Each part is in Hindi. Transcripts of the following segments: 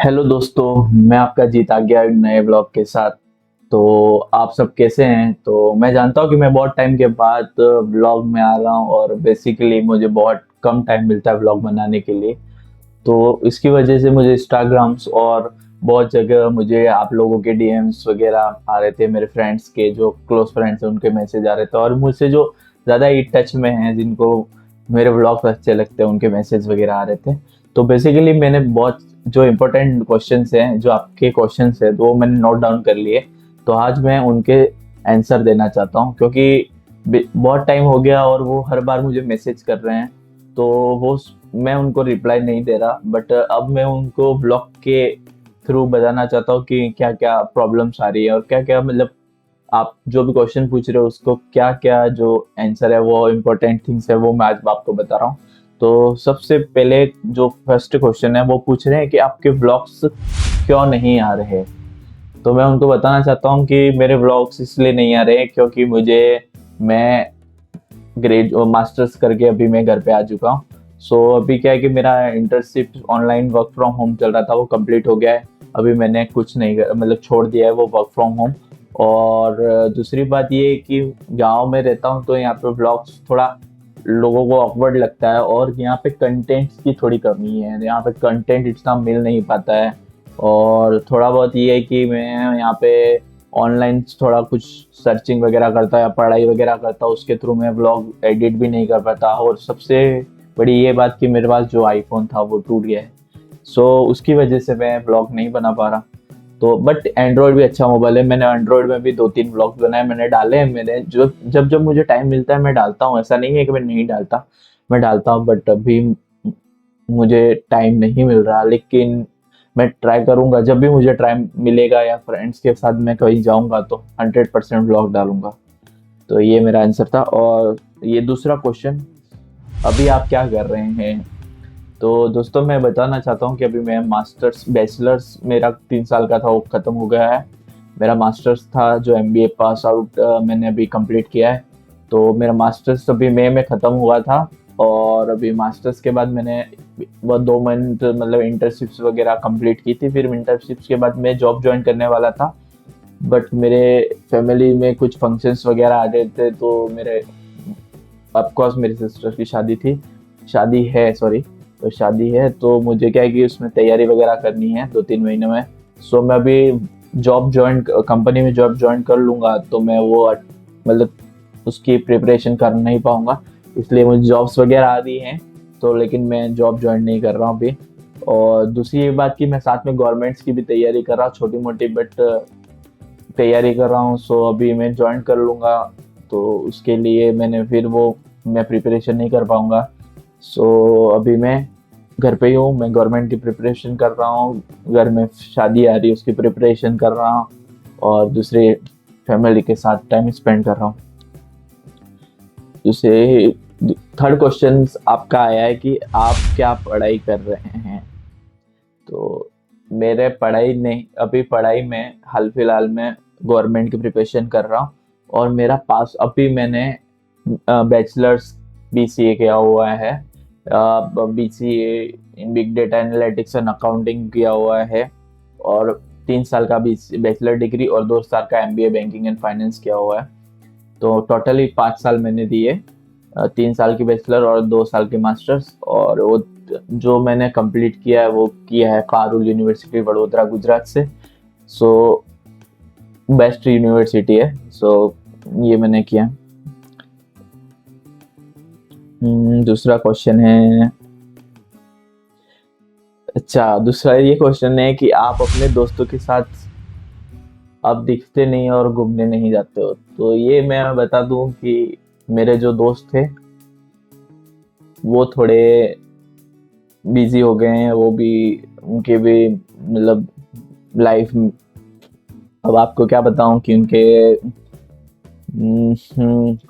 हेलो दोस्तों, मैं आपका जीत आ गया एक नए ब्लॉग के साथ। तो आप सब कैसे हैं? तो मैं जानता हूँ कि मैं बहुत टाइम के बाद ब्लॉग में आ रहा हूँ और बेसिकली मुझे बहुत कम टाइम मिलता है ब्लॉग बनाने के लिए। तो इसकी वजह से मुझे इंस्टाग्राम्स और बहुत जगह मुझे आप लोगों के डीएम्स वगैरह आ रहे थे, मेरे फ्रेंड्स के जो क्लोज फ्रेंड्स हैं उनके मैसेज आ रहे थे, और मुझसे जो ज़्यादा ही टच में हैं, जिनको मेरे ब्लॉग्स अच्छे लगते हैं, उनके मैसेज वगैरह आ रहे थे। तो बेसिकली मैंने बहुत जो इम्पोर्टेंट क्वेश्चंस हैं, जो आपके क्वेश्चंस हैं, तो वो मैंने नोट डाउन कर लिए। तो आज मैं उनके आंसर देना चाहता हूँ, क्योंकि बहुत टाइम हो गया और वो हर बार मुझे मैसेज कर रहे हैं। तो वो मैं उनको रिप्लाई नहीं दे रहा, बट अब मैं उनको ब्लॉग के थ्रू बताना चाहता हूँ कि क्या क्या प्रॉब्लम्स आ रही है और क्या क्या, मतलब आप जो भी क्वेश्चन पूछ रहे हो उसको क्या क्या जो आंसर है, वो इम्पोर्टेंट थिंग्स है, वो मैं आज आपको बता रहा हूँ। तो सबसे पहले जो फर्स्ट क्वेश्चन है, वो पूछ रहे हैं कि आपके ब्लॉग्स क्यों नहीं आ रहे। तो मैं उनको बताना चाहता हूँ कि मेरे ब्लॉग्स इसलिए नहीं आ रहे क्योंकि मैं मास्टर्स करके अभी मैं घर पे आ चुका हूँ। सो अभी क्या है कि मेरा internship online work from home चल रहा था, वो कंप्लीट हो गया है। अभी मैंने कुछ नहीं मतलब छोड़ दिया है वो वर्क फ्रॉम होम। और दूसरी बात ये है कि गांव में रहता हूँ, तो यहाँ पे ब्लॉग्स थोड़ा लोगों को ऑकवर्ड लगता है, और यहाँ पे कंटेंट्स की थोड़ी कमी है, यहाँ पे कंटेंट इतना मिल नहीं पाता है। और थोड़ा बहुत ये है कि मैं यहाँ पे ऑनलाइन थोड़ा कुछ सर्चिंग वगैरह करता या पढ़ाई वगैरह करता, उसके थ्रू मैं व्लॉग एडिट भी नहीं कर पाता। और सबसे बड़ी ये बात कि मेरे पास जो आईफोन था वो टूट गया है। सो उसकी वजह से मैं व्लॉग नहीं बना पा रहा। तो बट एंड्रॉयड भी अच्छा मोबाइल है, मैंने एंड्रॉयड में भी 2-3 व्लॉग्स बनाए, मैंने डाले हैं। मैंने जो जब जब मुझे टाइम मिलता है मैं डालता हूँ, ऐसा नहीं है कि मैं नहीं डालता, मैं डालता हूँ। बट अभी मुझे टाइम नहीं मिल रहा, लेकिन मैं ट्राई करूंगा, जब भी मुझे टाइम मिलेगा या फ्रेंड्स के साथ मैं कहीं जाऊंगा तो 100% ब्लॉग डालूंगा। तो ये मेरा आंसर था। और ये दूसरा क्वेश्चन, अभी आप क्या कर रहे हैं? तो दोस्तों, मैं बताना चाहता हूँ कि अभी मैं मास्टर्स बैचलर्स मेरा 3 साल का था, वो ख़त्म हो गया है। मेरा मास्टर्स था जो एमबीए पास आउट मैंने अभी कंप्लीट किया है। तो मेरा मास्टर्स अभी मई में ख़त्म हुआ था। और अभी मास्टर्स के बाद मैंने वो 2 मंथ मतलब इंटर्नशिप्स वगैरह कंप्लीट की थी। फिर इंटर्नशिप्स के बाद मैं जॉब ज्वाइन करने वाला था, बट मेरे फैमिली में कुछ फंक्शंस वगैरह आ रहे थे। तो मेरे ऑफकोर्स मेरी सिस्टर की शादी थी, शादी है सॉरी, तो शादी है, तो मुझे क्या है कि उसमें तैयारी वगैरह करनी है 2-3 महीने में। सो मैं अभी जॉब ज्वाइन कंपनी में जॉब ज्वाइन कर लूँगा, तो मैं वो मतलब उसकी प्रिपरेशन कर नहीं पाऊँगा। इसलिए मुझे जॉब्स वगैरह आ रही हैं, तो लेकिन मैं जॉब ज्वाइन नहीं कर रहा हूँ अभी। और दूसरी ये बात कि मैं साथ में गवर्नमेंट्स की भी तैयारी कर रहा हूँ, छोटी मोटी बट तैयारी कर रहा हूँ। सो अभी मैं ज्वाइन कर लूँगा, तो उसके लिए मैं प्रिपरेशन नहीं कर पाऊँगा। सो अभी मैं घर पे ही हूँ, मैं गवर्नमेंट की प्रिपरेशन कर रहा हूँ, घर में शादी आ रही है उसकी प्रिपरेशन कर रहा हूँ, और दूसरे फैमिली के साथ टाइम स्पेंड कर रहा हूँ। दूसरे थर्ड क्वेश्चन आपका आया है कि आप क्या पढ़ाई कर रहे हैं। तो मेरे पढ़ाई नहीं, अभी पढ़ाई में हाल फिलहाल में गवर्नमेंट की प्रिपरेशन कर रहा हूँ। और मेरा पास अभी मैंने बैचलर्स बीसीए किया हुआ है, BCA in big data analytics and accounting किया हुआ है। और 3 साल का बैचलर डिग्री और 2 साल का एमबीए बैंकिंग एंड फाइनेंस किया हुआ है। तो टोटली 5 साल मैंने दिए, 3 साल की बैचलर और 2 साल के मास्टर्स। और वो जो मैंने कंप्लीट किया है वो किया है कारुल यूनिवर्सिटी वडोदरा गुजरात से। सो बेस्ट यूनिवर्सिटी है। सो ये मैंने किया। दूसरा क्वेश्चन है, अच्छा दूसरा ये क्वेश्चन है कि आप अपने दोस्तों के साथ अब दिखते नहीं और घूमने नहीं जाते हो। तो ये मैं बता दूं कि मेरे जो दोस्त थे वो थोड़े बिजी हो गए हैं, वो भी उनके भी मतलब लाइफ, अब आपको क्या बताऊं कि उनके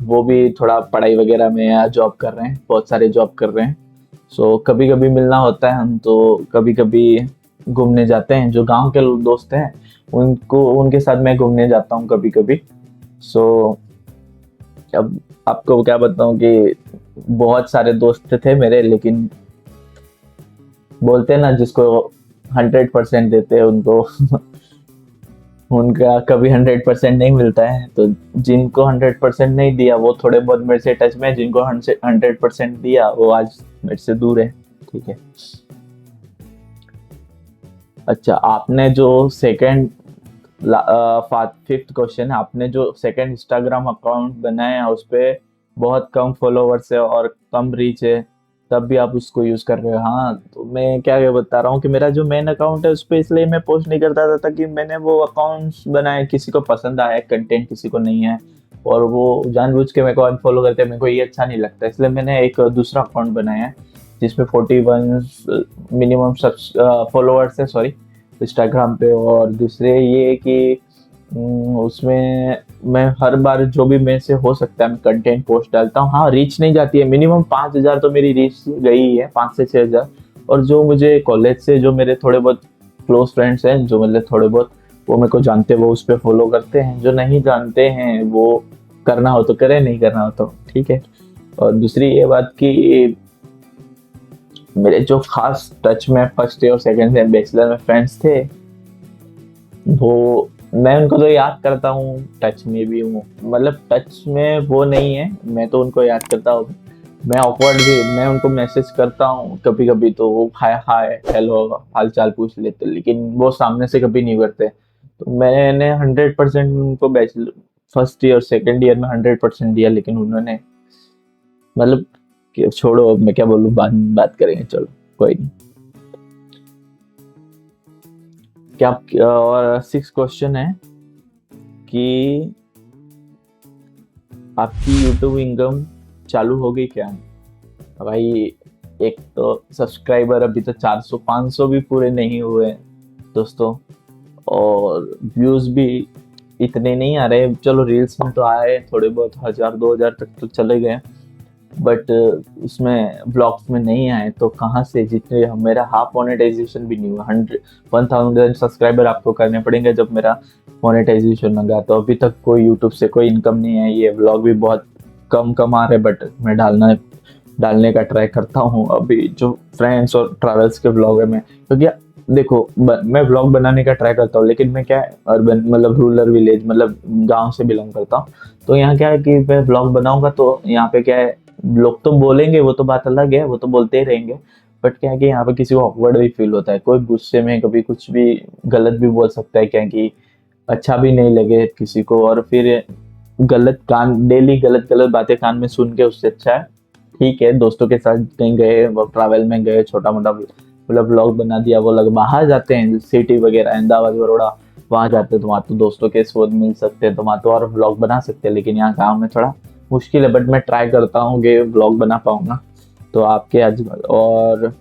वो भी थोड़ा पढ़ाई वगैरह में या जॉब कर रहे हैं, बहुत सारे जॉब कर रहे हैं। सो कभी कभी मिलना होता है, हम तो कभी कभी घूमने जाते हैं। जो गांव के दोस्त हैं उनको उनके साथ मैं घूमने जाता हूँ कभी कभी। सो अब आपको क्या बताऊं कि बहुत सारे दोस्त थे मेरे, लेकिन बोलते हैं ना जिसको 100% देते हैं उनको उनका कभी 100% नहीं मिलता है। तो जिनको 100% नहीं दिया वो थोड़े बहुत मेरे से टच में, जिनको 100% दिया वो आज मेरे से दूर है। ठीक है। अच्छा, आपने जो सेकंड फिफ्थ क्वेश्चन, आपने जो सेकंड इंस्टाग्राम अकाउंट बनाया है उस पे बहुत कम फॉलोवर्स है और कम रीच है, तब भी आप उसको यूज कर रहे हो। हाँ, तो मैं क्या ये बता रहा हूँ कि मेरा जो मेन अकाउंट है उस पे इसलिए मैं पोस्ट नहीं करता था ताकि मैंने वो अकाउंट्स बनाए, किसी को पसंद आया कंटेंट, किसी को नहीं है, और वो जानबूझ के मेरे को अनफॉलो करते हैं, मेरे को ये अच्छा नहीं लगता, इसलिए मैंने एक दूसरा अकाउंट बनाया है जिसमें 41 मिनिमम फॉलोअर्स है, सॉरी, इंस्टाग्राम पे। और दूसरे ये कि उसमें मैं हर बार जो भी मेरे से हो सकता है मैं कंटेंट पोस्ट डालता हूँ। हाँ, रीच नहीं जाती है, मिनिमम 5,000 तो मेरी रीच गई है, 5 से 6,000। और जो मुझे कॉलेज से जो मेरे थोड़े बहुत क्लोज फ्रेंड्स हैं, जो मतलब थोड़े बहुत वो मेरे को जानते हैं, वो उस पर फॉलो करते हैं। जो नहीं जानते हैं वो करना हो तो करे, नहीं करना हो तो ठीक है। और दूसरी ये बात कि मेरे जो खास टच में फर्स्ट ईयर और सेकंड ईयर बैचलर में फ्रेंड्स थे, वो मैं उनको तो याद करता हूँ, टच में भी हूँ, मतलब टच में वो नहीं है, मैं तो उनको याद करता हूँ। मैं ऑकवर्ड भी, मैं उनको मैसेज करता हूँ कभी कभी, तो वो हाय हाय हेलो हाल चाल पूछ लेते, लेकिन वो सामने से कभी नहीं करते। तो मैंने 100% उनको bachelor first year second year में 100% दिया, लेकिन उन्होंने मतलब छोड़ो, अब मैं क्या बोलूँ, बाद में बात करेंगे, चलो कोई नहीं। क्या और 6 क्वेश्चन है कि आपकी यूट्यूब इनकम चालू हो गई क्या? भाई, एक तो सब्सक्राइबर अभी तो 400-500 भी पूरे नहीं हुए हैं दोस्तों, और व्यूज भी इतने नहीं आ रहे। चलो रील्स में तो आए थोड़े बहुत, 1,000-2,000 तक तो चले गए, बट उसमें ब्लॉग्स में नहीं आए, तो कहाँ से जितने मेरा हाफ मोनेटाइजेशन भी नहीं हुआ। 1,000 सब्सक्राइबर आपको करने पड़ेंगे जब मेरा मोनेटाइजेशन लगा, तो अभी तक कोई यूट्यूब से कोई इनकम नहीं है। ये व्लॉग भी बहुत कम कम आ रहे, बट मैं डालने का ट्राई करता हूँ। अभी जो फ्रेंड्स और ट्रैवल्स के व्लॉग है, मैं क्योंकि देखो मैं व्लॉग बनाने का ट्राई करता हूँ, लेकिन मैं क्या है, अर्बन मतलब रूरल विलेज मतलब गांव से बिलोंग करता हूँ। तो यहाँ क्या है कि मैं व्लॉग बनाऊंगा तो यहाँ पे क्या है, लोग तो बोलेंगे, वो तो बात अलग है, वो तो बोलते ही रहेंगे, बट क्या है कि यहाँ पे किसी को ऑकवर्ड भी फील होता है, कोई गुस्से में कभी कुछ भी गलत भी बोल सकता है, क्या कि अच्छा भी नहीं लगे किसी को, और फिर गलत कान डेली गलत गलत बातें कान में सुन के, उससे अच्छा है ठीक है दोस्तों के साथ कहीं गए, वो ट्रैवल में गए, छोटा मोटा मतलब व्लॉग बना दिया। वो लोग बाहर जाते हैं सिटी वगैरह, अहमदाबाद बड़ौदा, वहाँ जाते हैं तो वहाँ तो दोस्तों के साथ मिल सकते हैं, तो वहाँ तो और व्लॉग बना सकते हैं, लेकिन यहाँ गाँव में थोड़ा मुश्किल है, बट मैं ट्राई करता हूँ कि व्लॉग बना पाऊंगा। तो आपके आज, और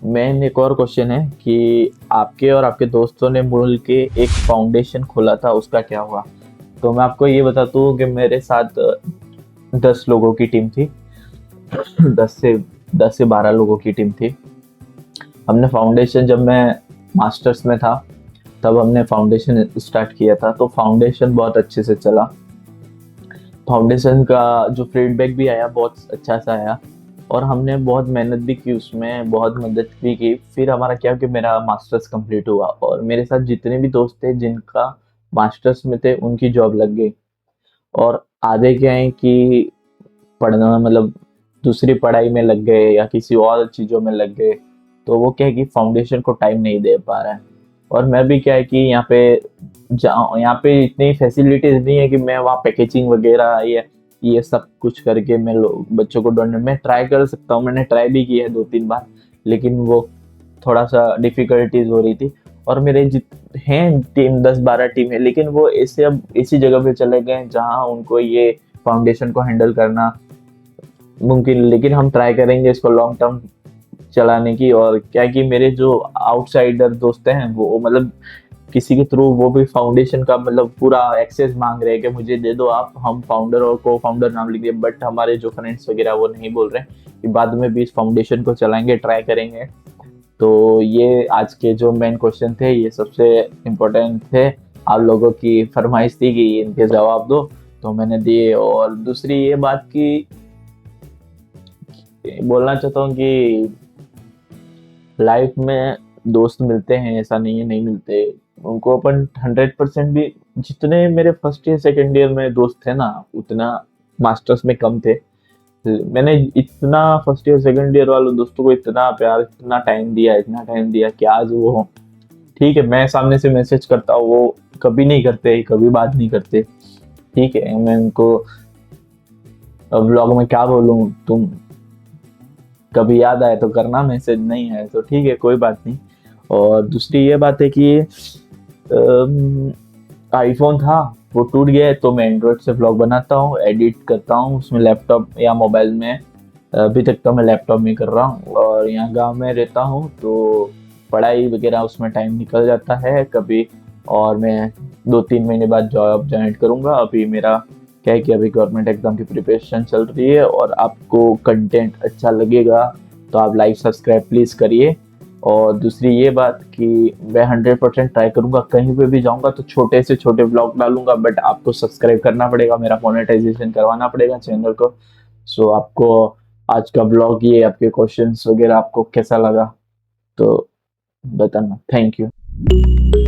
मेन एक और क्वेश्चन है कि आपके और आपके दोस्तों ने मिल के एक फाउंडेशन खोला था, उसका क्या हुआ? तो मैं आपको ये बताता हूँ कि मेरे साथ 10 लोगों की टीम थी, 10 से 12 लोगों की टीम थी। हमने फाउंडेशन, जब मैं मास्टर्स में था तब हमने फाउंडेशन स्टार्ट किया था, तो फाउंडेशन बहुत अच्छे से चला। फाउंडेशन का जो फीडबैक भी आया बहुत अच्छा सा आया, और हमने बहुत मेहनत भी की उसमें, बहुत मदद भी की। फिर हमारा क्या कि मेरा मास्टर्स कंप्लीट हुआ, और मेरे साथ जितने भी दोस्त थे जिनका मास्टर्स में थे उनकी जॉब लग गई, और आधे क्या है कि पढ़ना मतलब दूसरी पढ़ाई में लग गए या किसी और चीज़ों में लग गए, तो वो क्या है कि फाउंडेशन को टाइम नहीं दे पा रहा है। और मैं भी क्या है कि यहाँ पे इतनी फैसिलिटीज नहीं है कि मैं वहाँ पैकेजिंग वगैरह ये सब कुछ करके मैं लोग बच्चों को ढूंढने मैं ट्राई कर सकता हूँ। मैंने ट्राई भी किया है 2-3 बार, लेकिन वो थोड़ा सा डिफिकल्टीज हो रही थी। और मेरे जित हैं टीम 10-12 टीम है, लेकिन वो ऐसे अब इसी जगह पे चले गए जहाँ उनको ये फाउंडेशन को हैंडल करना मुमकिन, लेकिन हम ट्राई करेंगे इसको लॉन्ग टर्म चलाने की। और क्या कि मेरे जो आउटसाइडर दोस्त हैं वो मतलब किसी के थ्रू वो भी फाउंडेशन का मतलब पूरा एक्सेस मांग रहे हैं कि मुझे दे दो आप, हम फाउंडर और को फाउंडर नाम लिख दिए, बट हमारे जो फ्रेंड्स वगैरह वो नहीं बोल रहे हैं कि बाद में भी इस फाउंडेशन को चलाएंगे, ट्राई करेंगे। तो ये आज के जो मेन क्वेश्चन थे, ये सबसे इम्पोर्टेंट थे। आप लोगों की फरमाइश थी कि इनके जवाब दो, तो मैंने दिए। और दूसरी ये बात की बोलना चाहता हूँ कि लाइफ में दोस्त मिलते हैं, ऐसा नहीं है नहीं मिलते। उनको अपन 100% भी, जितने मेरे फर्स्ट ईयर सेकेंड ईयर में दोस्त थे ना, उतना मास्टर्स में कम थे। मैंने इतना फर्स्ट ईयर सेकेंड ईयर वालों दोस्तों को इतना प्यार, इतना टाइम दिया कि आज वो, ठीक है मैं सामने से मैसेज करता हूँ, वो कभी नहीं करते, कभी बात नहीं करते। ठीक है, मैं उनको व्लॉग में क्या बोलूँ, तुम कभी याद आए तो करना मैसेज, नहीं आए तो ठीक है कोई बात नहीं। और दूसरी ये बात है कि आईफोन था, वो टूट गया है, तो मैं एंड्रॉइड से व्लॉग बनाता हूँ, एडिट करता हूँ उसमें लैपटॉप या मोबाइल में। अभी तक तो मैं लैपटॉप में कर रहा हूँ, और यहाँ गांव में रहता हूँ तो पढ़ाई वगैरह उसमें टाइम निकल जाता है कभी। और मैं 2-3 महीने बाद जॉब ज्वाइन करूँगा। अभी मेरा क्या है कि अभी गवर्नमेंट एग्जाम की प्रिपरेशन चल रही है, और आपको कंटेंट अच्छा लगेगा तो आप लाइक सब्सक्राइब प्लीज़ करिए। और दूसरी ये बात कि मैं 100% ट्राई करूंगा, कहीं पे भी जाऊंगा तो छोटे से छोटे ब्लॉग डालूंगा, बट आपको सब्सक्राइब करना पड़ेगा, मेरा मोनेटाइजेशन करवाना पड़ेगा चैनल को। सो आपको आज का ब्लॉग, ये आपके क्वेश्चंस वगैरह आपको कैसा लगा तो बताना। Thank you.